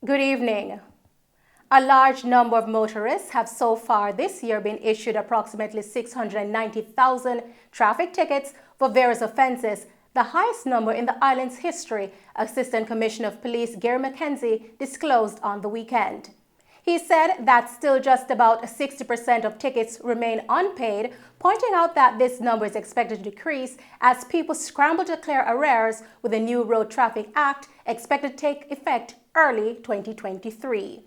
Good evening. A large number of motorists have so far this year been issued approximately 690,000 traffic tickets for various offenses, the highest number in the island's history, Assistant Commissioner of Police Gary McKenzie disclosed on the weekend. He said that still just about 60% of tickets remain unpaid, pointing out that this number is expected to decrease as people scramble to clear arrears with the new Road Traffic Act expected to take effect early 2023.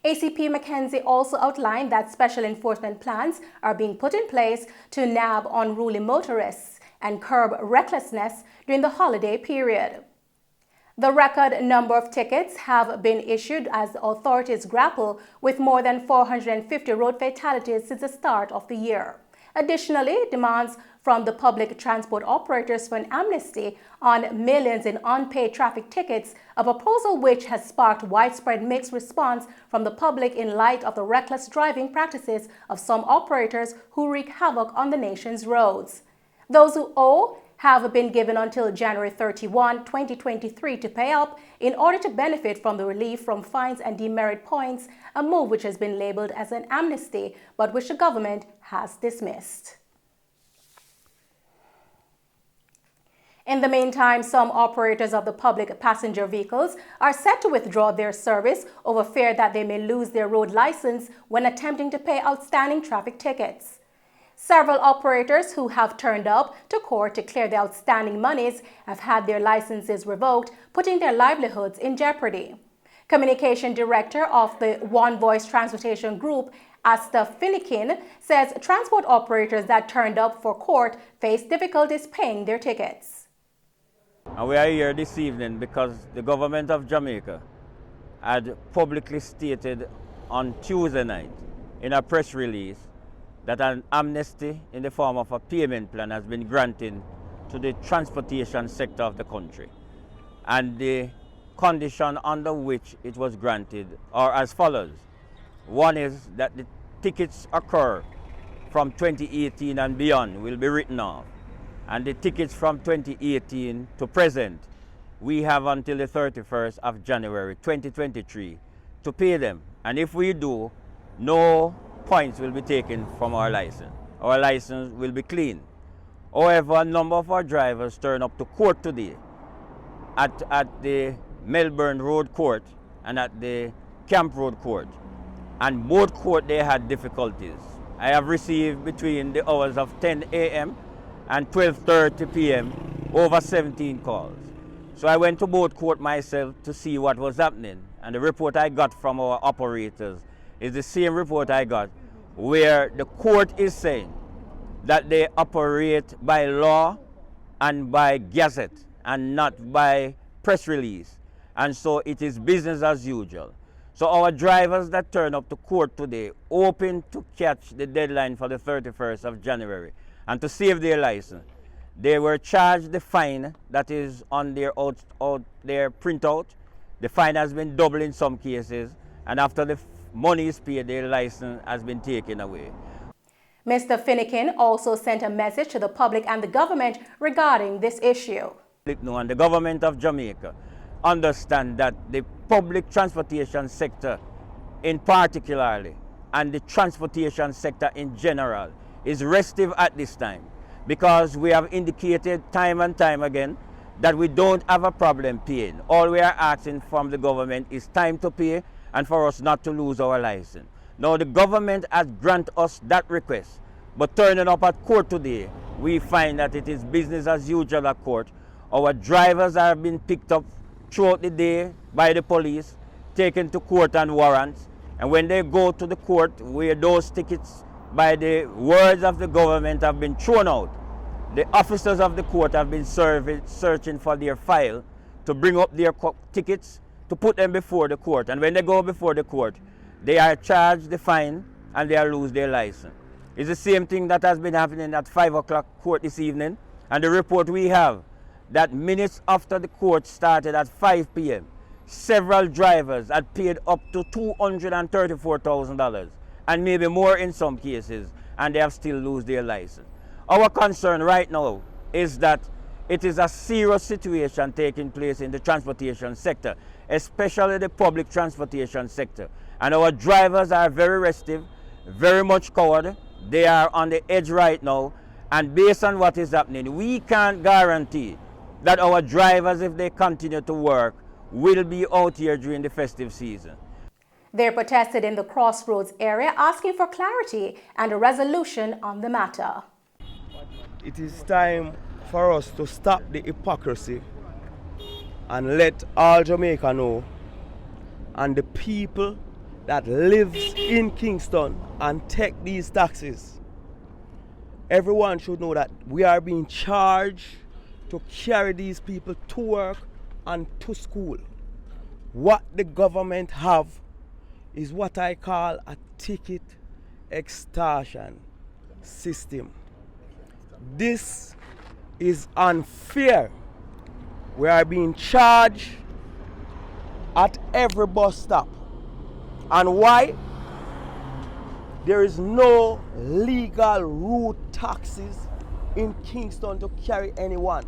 ACP McKenzie also outlined that special enforcement plans are being put in place to nab unruly motorists and curb recklessness during the holiday period. The record number of tickets have been issued as authorities grapple with more than 450 road fatalities since the start of the year. Additionally, demands from the public transport operators for an amnesty on millions in unpaid traffic tickets, a proposal which has sparked widespread mixed response from the public in light of the reckless driving practices of some operators who wreak havoc on the nation's roads. Those who owe have been given until January 31, 2023 to pay up in order to benefit from the relief from fines and demerit points, a move which has been labeled as an amnesty, but which the government has dismissed. In the meantime, some operators of the public passenger vehicles are set to withdraw their service over fear that they may lose their road license when attempting to pay outstanding traffic tickets. Several operators who have turned up to court to clear the outstanding monies have had their licenses revoked, putting their livelihoods in jeopardy. Communication Director of the One Voice Transportation Group, Asta Finikin, says transport operators that turned up for court face difficulties paying their tickets. And we are here this evening because the government of Jamaica had publicly stated on Tuesday night in a press release that an amnesty in the form of a payment plan has been granted to the transportation sector of the country. And the condition under which it was granted are as follows. One is that the tickets occur from 2018 and beyond will be written off. And the tickets from 2018 to present, we have until the 31st of January 2023 to pay them. And if we do, no points will be taken from our license. Our license will be clean. However, a number of our drivers turn up to court today at the Melbourne Road Court and at the Camp Road Court. And both court they had difficulties. I have received between the hours of 10 a.m. and 12:30 p.m. over 17 calls. So I went to both court myself to see what was happening. And the report I got from our operators is the same report I got, where the court is saying that they operate by law and by gazette and not by press release. And so it is business as usual. So our drivers that turn up to court today, hoping to catch the deadline for the 31st of January and to save their license, they were charged the fine that is on their their printout. The fine has been doubled in some cases, and after the money is paid, their license has been taken away. Mr. Finikin also sent a message to the public and the government regarding this issue. And the government of Jamaica understand that the public transportation sector in particularly and the transportation sector in general is restive at this time, because we have indicated time and time again that we don't have a problem paying. All we are asking from the government is time to pay and for us not to lose our license. Now the government has granted us that request, but turning up at court today, we find that it is business as usual at court. Our drivers have been picked up throughout the day by the police, taken to court on warrants, and when they go to the court where those tickets by the words of the government have been thrown out, the officers of the court have been searching for their file to bring up their tickets to put them before the court. And when they go before the court, they are charged the fine and they lose their license. It's the same thing that has been happening at 5 o'clock court this evening. And the report we have, that minutes after the court started at 5 p.m., several drivers had paid up to $234,000 and maybe more in some cases, and they have still lose their license. Our concern right now is that it is a serious situation taking place in the transportation sector, especially the public transportation sector. And our drivers are very restive, very much coward. They are on the edge right now. And based on what is happening, we can't guarantee that our drivers, if they continue to work, will be out here during the festive season. They protested in the Crossroads area, asking for clarity and a resolution on the matter. It is time for us to stop the hypocrisy and let all Jamaica know, and the people that lives in Kingston and take these taxes. Everyone should know that we are being charged to carry these people to work and to school. What the government have is what I call a ticket extortion system. This is unfair. We are being charged at every bus stop. And why? There is no legal route taxes in Kingston to carry anyone.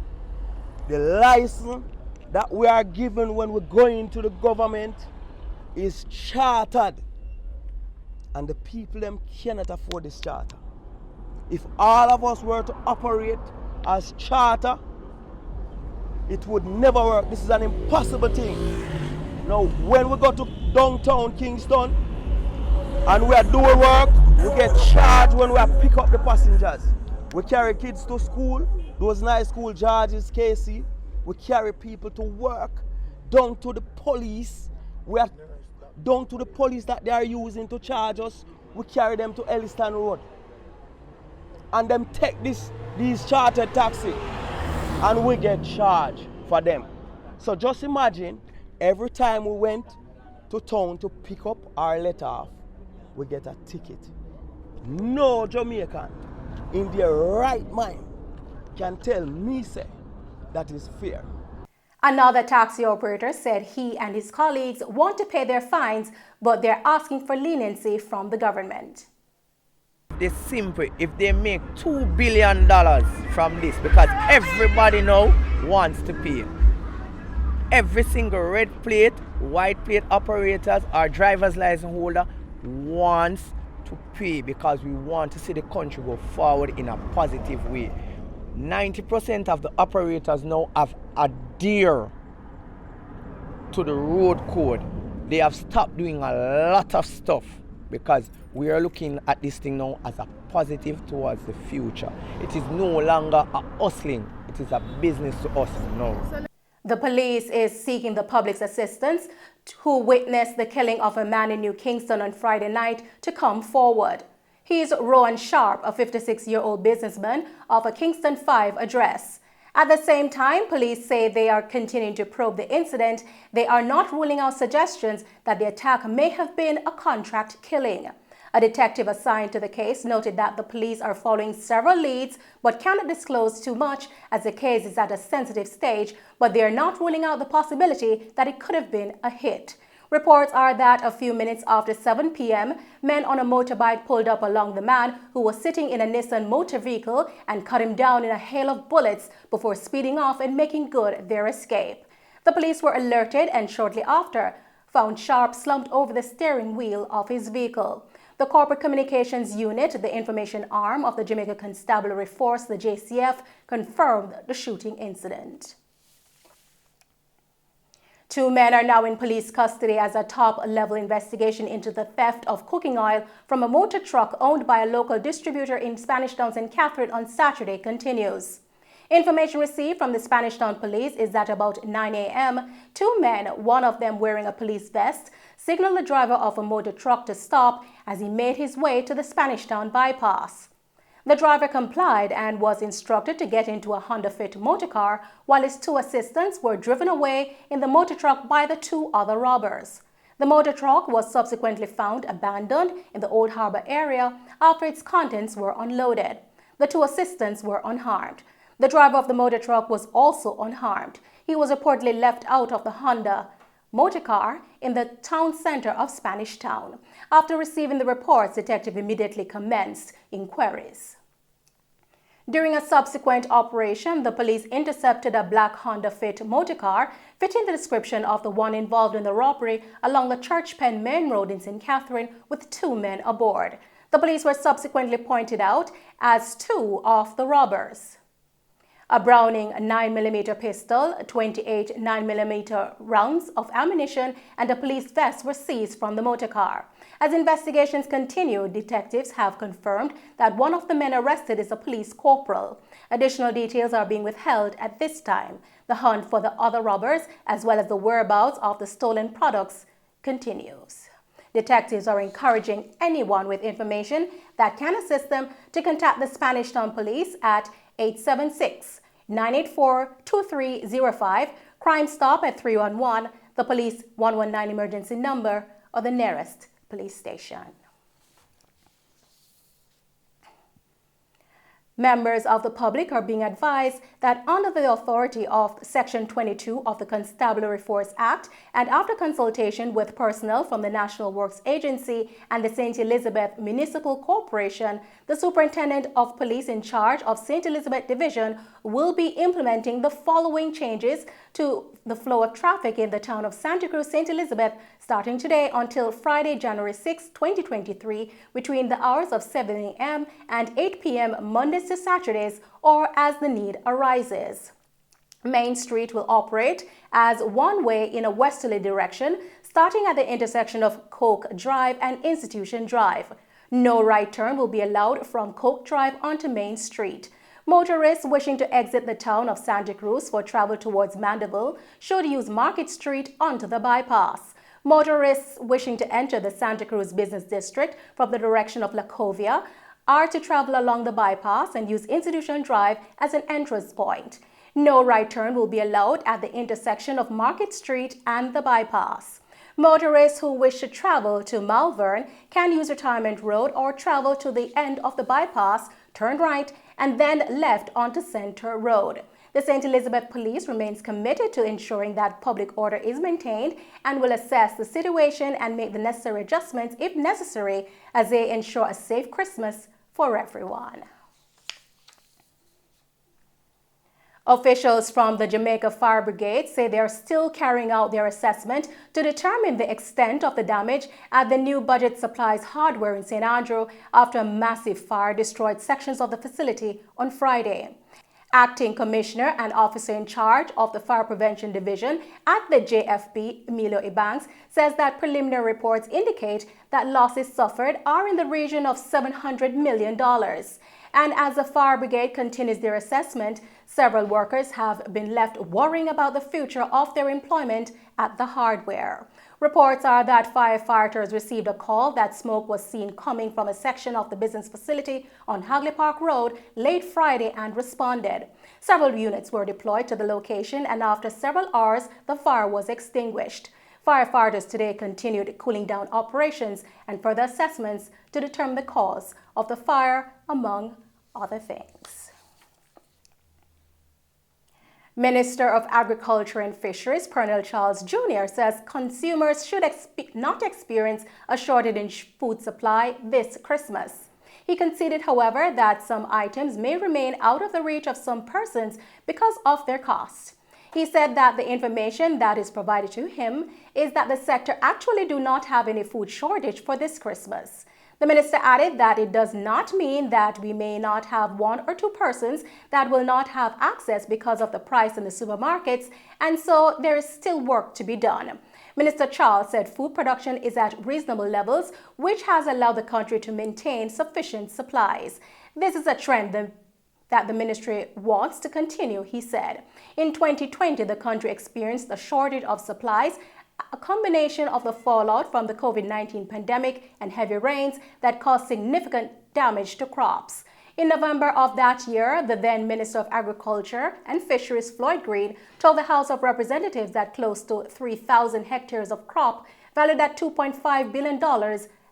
The license that we are given when we go into the government is chartered, and the people them cannot afford this charter. If all of us were to operate as charter, it would never work. This is an impossible thing. Now, when we go to downtown Kingston and we are doing work, we get charged when we are pick up the passengers. We carry kids to school, those nice school Georges, Casey. We carry people to work, down to the police. We are down to the police that they are using to charge us. We carry them to Elliston Road. And them take these chartered taxi and we get charged for them. So just imagine, every time we went to town to pick up or let off, we get a ticket. No Jamaican in their right mind can tell me, say, that is fair. Another taxi operator said he and his colleagues want to pay their fines, but they're asking for leniency from the government. It's simple. If they make $2 billion from this, because everybody now wants to pay. Every single red plate, white plate operators or driver's license holder wants to pay, because we want to see the country go forward in a positive way. 90% of the operators now have adhered to the road code. They have stopped doing a lot of stuff, because we are looking at this thing now as a positive towards the future. It is no longer a hustling, it is a business to us now. The police is seeking the public's assistance who witnessed the killing of a man in New Kingston on Friday night to come forward. He is Rowan Sharp, a 56-year-old businessman of a Kingston 5 address. At the same time, police say they are continuing to probe the incident. They are not ruling out suggestions that the attack may have been a contract killing. A detective assigned to the case noted that the police are following several leads but cannot disclose too much as the case is at a sensitive stage, but they are not ruling out the possibility that it could have been a hit. Reports are that a few minutes after 7 p.m., men on a motorbike pulled up along the man who was sitting in a Nissan motor vehicle and cut him down in a hail of bullets before speeding off and making good their escape. The police were alerted and shortly after found Sharp slumped over the steering wheel of his vehicle. The Corporate Communications Unit, the information arm of the Jamaica Constabulary Force, the JCF, confirmed the shooting incident. 2 men are now in police custody as a top-level investigation into the theft of cooking oil from a motor truck owned by a local distributor in Spanish Town, St. Catherine on Saturday continues. Information received from the Spanish Town Police is that about 9 a.m., 2 men, one of them wearing a police vest, signaled the driver of a motor truck to stop as he made his way to the Spanish Town bypass. The driver complied and was instructed to get into a Honda Fit motor car, while his 2 assistants were driven away in the motor truck by the 2 other robbers. The motor truck was subsequently found abandoned in the Old Harbour area after its contents were unloaded. The 2 assistants were unharmed. The driver of the motor truck was also unharmed. He was reportedly left out of the Honda motor car in the town center of Spanish Town. After receiving the reports, detective immediately commenced inquiries. During a subsequent operation, the police intercepted a black Honda Fit motorcar fitting the description of the one involved in the robbery along the Church Pen Main Road in St. Catherine with 2 men aboard. The police were subsequently pointed out as 2 of the robbers. A Browning 9mm pistol, 28 9mm rounds of ammunition, and a police vest were seized from the motorcar. As investigations continue, detectives have confirmed that one of the men arrested is a police corporal. Additional details are being withheld at this time. The hunt for the other robbers, as well as the whereabouts of the stolen products, continues. Detectives are encouraging anyone with information that can assist them to contact the Spanish Town Police at 876-984-2305, Crime Stop at 311, the Police 119 emergency number, or the nearest police station. Members of the public are being advised that under the authority of Section 22 of the Constabulary Force Act and after consultation with personnel from the National Works Agency and the St. Elizabeth Municipal Corporation, the Superintendent of Police in charge of St. Elizabeth Division will be implementing the following changes to the flow of traffic in the town of Santa Cruz, St. Elizabeth, starting today until Friday, January 6, 2023, between the hours of 7 a.m. and 8 p.m. Mondays to Saturdays, or as the need arises. Main Street will operate as one way in a westerly direction, starting at the intersection of Coke Drive and Institution Drive. No right turn will be allowed from Coke Drive onto Main Street. Motorists wishing to exit the town of Santa Cruz for travel towards Mandeville should use Market Street onto the bypass. Motorists wishing to enter the Santa Cruz Business District from the direction of Lacovia are to travel along the bypass and use Institution Drive as an entrance point. No right turn will be allowed at the intersection of Market Street and the bypass. Motorists who wish to travel to Malvern can use Retirement Road or travel to the end of the bypass, turn right, and then left onto Center Road. The St. Elizabeth Police remains committed to ensuring that public order is maintained and will assess the situation and make the necessary adjustments if necessary as they ensure a safe Christmas for everyone. Officials from the Jamaica Fire Brigade say they are still carrying out their assessment to determine the extent of the damage at the new Budget Supplies hardware in St. Andrew after a massive fire destroyed sections of the facility on Friday. Acting Commissioner and Officer in charge of the Fire Prevention Division at the JFB, Emilio Ebanks, says that preliminary reports indicate that losses suffered are in the region of $700 million. And as the fire brigade continues their assessment, several workers have been left worrying about the future of their employment at the hardware. Reports are that firefighters received a call that smoke was seen coming from a section of the business facility on Hagley Park Road late Friday and responded. Several units were deployed to the location, and after several hours, the fire was extinguished. Firefighters today continued cooling down operations and further assessments to determine the cause of the fire, among other things. Minister of Agriculture and Fisheries, Colonel Charles Jr., says consumers should not experience a shortage in food supply this Christmas. He conceded, however, that some items may remain out of the reach of some persons because of their cost. He said that the information that is provided to him is that the sector actually do not have any food shortage for this Christmas. The minister added that it does not mean that we may not have 1 or 2 persons that will not have access because of the price in the supermarkets, and so there is still work to be done. Minister Charles said food production is at reasonable levels, which has allowed the country to maintain sufficient supplies. This is a trend that the ministry wants to continue, he said. In 2020, the country experienced a shortage of supplies, a combination of the fallout from the COVID-19 pandemic and heavy rains that caused significant damage to crops. In November of that year, the then Minister of Agriculture and Fisheries, Floyd Green, told the House of Representatives that close to 3,000 hectares of crop, valued at $2.5 billion,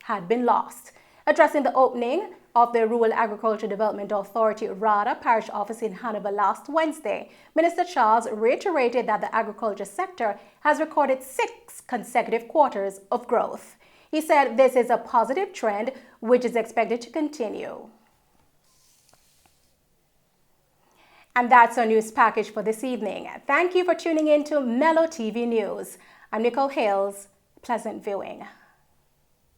had been lost. Addressing the opening of the Rural Agriculture Development Authority RADA parish office in Hannibal last Wednesday, Minister Charles reiterated that the agriculture sector has recorded 6 consecutive quarters of growth. He said this is a positive trend which is expected to continue. And that's our news package for this evening. Thank you for tuning in to Mello TV News. I'm Nicole Hales. Pleasant viewing.